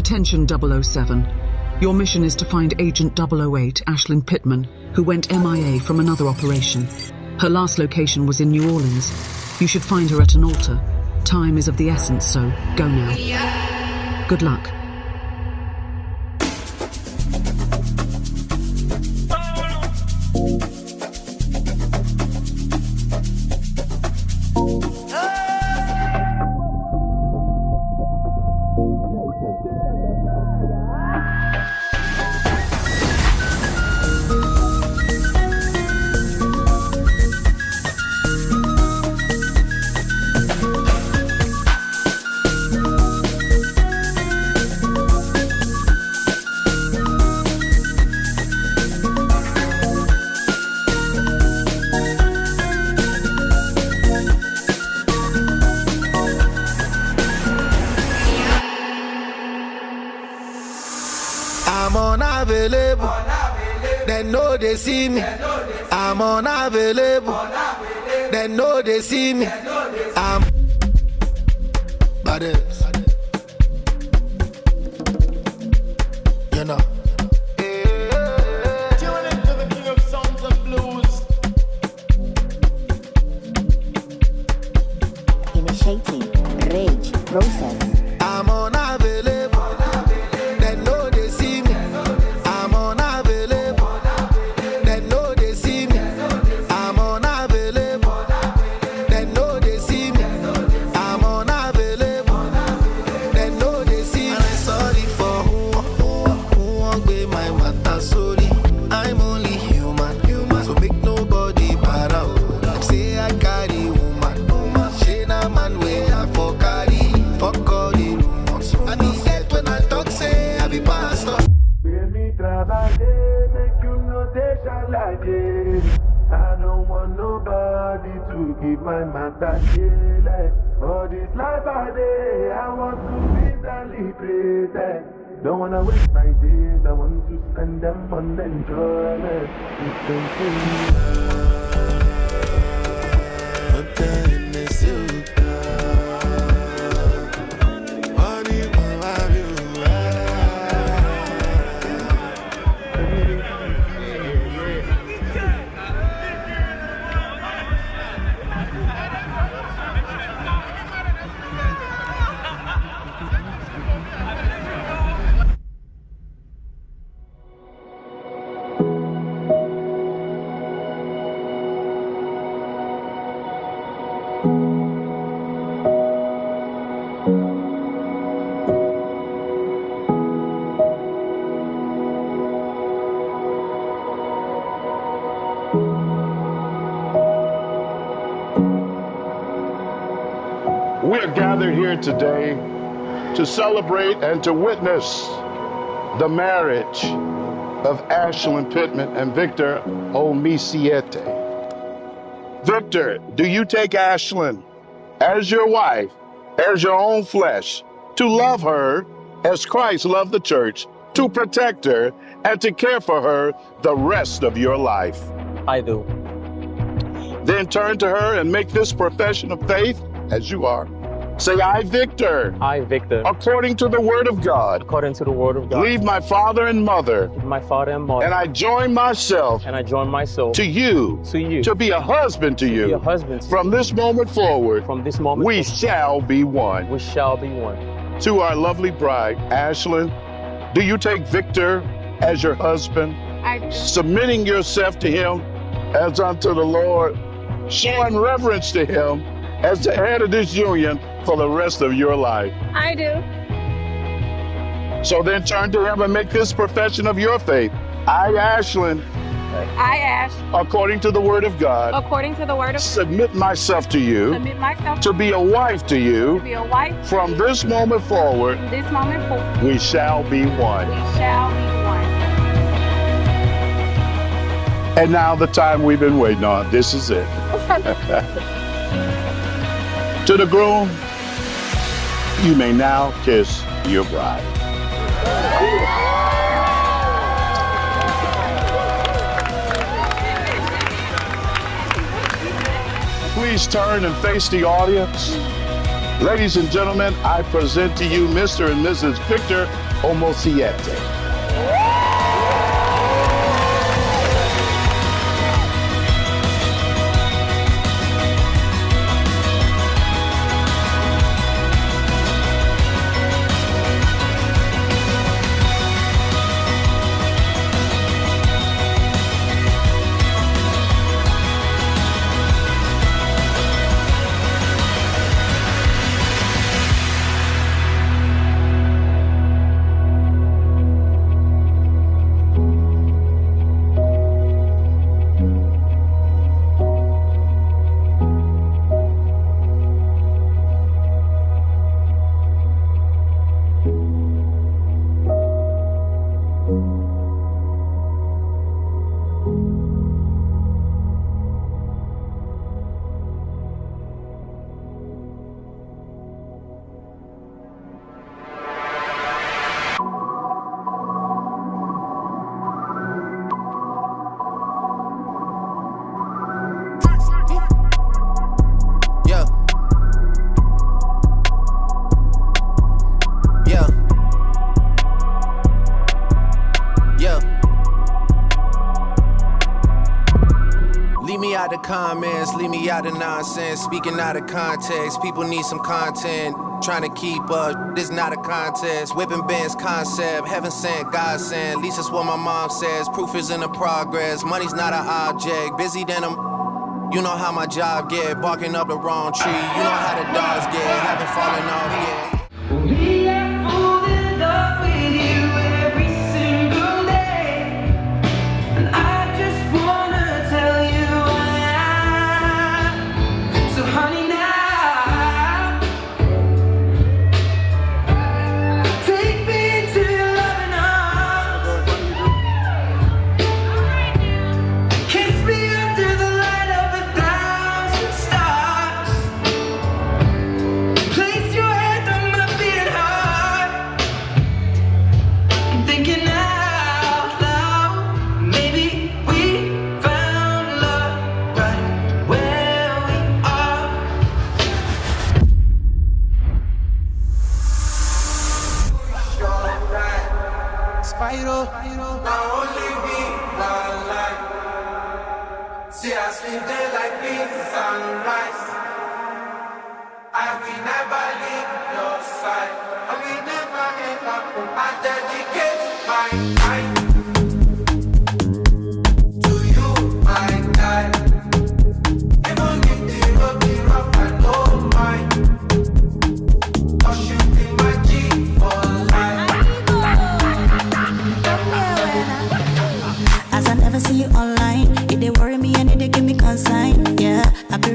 Attention 007. Your mission is to find Agent 008, Ashtyn Pittman, who went MIA from another operation. Her last location was in New Orleans. You should find her at an altar. Time is of the essence, so go now. Good luck. I'm unavailable. They know they see me. I'm unavailable. They know they see me. I'm Badass. You know. Tune into the king of songs and blues. Initiating rage process. I'm unavailable. They know they see me. I'm unavailable. They know they see me. I'm unavailable. They know they see me. I'm unavailable. They know they see me. I'm sorry for who won't be my matter. Sorry, I'm only human. So make nobody para. Like say I carry woman. She na man way I for carry. Fuck all the rumors. I be dead when I talk say I be pastor. Baby, travailler, make you know they shall like it. I don't want nobody to give my matter like all this life I day. I want to be celebrated. Don't wanna waste my days. I want to spend them on the enjoyment. We are gathered here today to celebrate and to witness the marriage of Ashtyn Pittman and Victor Omisiete. Victor, do you take Ashtyn as your wife, as your own flesh, to love her as Christ loved the church, to protect her and to care for her the rest of your life? I do. Then turn to her and make this profession of faith as you are. Say, I, Victor, I, Victor, according to the word of God, according to the word of God, leave my father and mother, my father and mother, and I join myself to you, to be a husband to you. Be a husband to From this moment forward, from this moment we shall be one. we shall be one. To our lovely bride, Ashtyn, do you take Victor as your husband, I do. submitting yourself to him as unto the Lord, showing reverence to him as the head of this union for the rest of your life? I do. So then turn to him and make this profession of your faith. I, Ashtyn, I, Ash, according to the word of God, according to the word of submit myself to you, submit myself to be a wife to you. to be a wife. From this moment forward, From this moment forward, we shall be one. we shall be one. And now the time we've been waiting on. This is it. To the groom, you may now kiss your bride. Please turn and face the audience. Ladies and gentlemen, I present to you Mr. and Mrs. Victor Omosiete. The comments, leave me out of nonsense. Speaking out of context, people need some content. Trying to keep up, this not a contest. Whipping bands concept, heaven sent, God sent. At least that's what my mom says. Proof is in the progress. Money's not an object. Busy than I'm. You know how my job get. Barking up the wrong tree. You know how the dogs get. Haven't fallen off yet. We are falling in love with you every single day, and I just wanna tell you. So honey, now take me into your loving arms. Kiss me under the light of 1,000 stars. Place your hand on my beating heart. I'm thinking out loud. Maybe we found love right where we are. Spiral, now only be one life. See, I sleep there like beans and sunrise. I will never leave your side. I will never ever. I dedicate my time to you, my guy. Even if the road be rough, I don't mind. 'Cause you be my G for life. As I never see you online, it they worry me and it they give me consign. Yeah, I be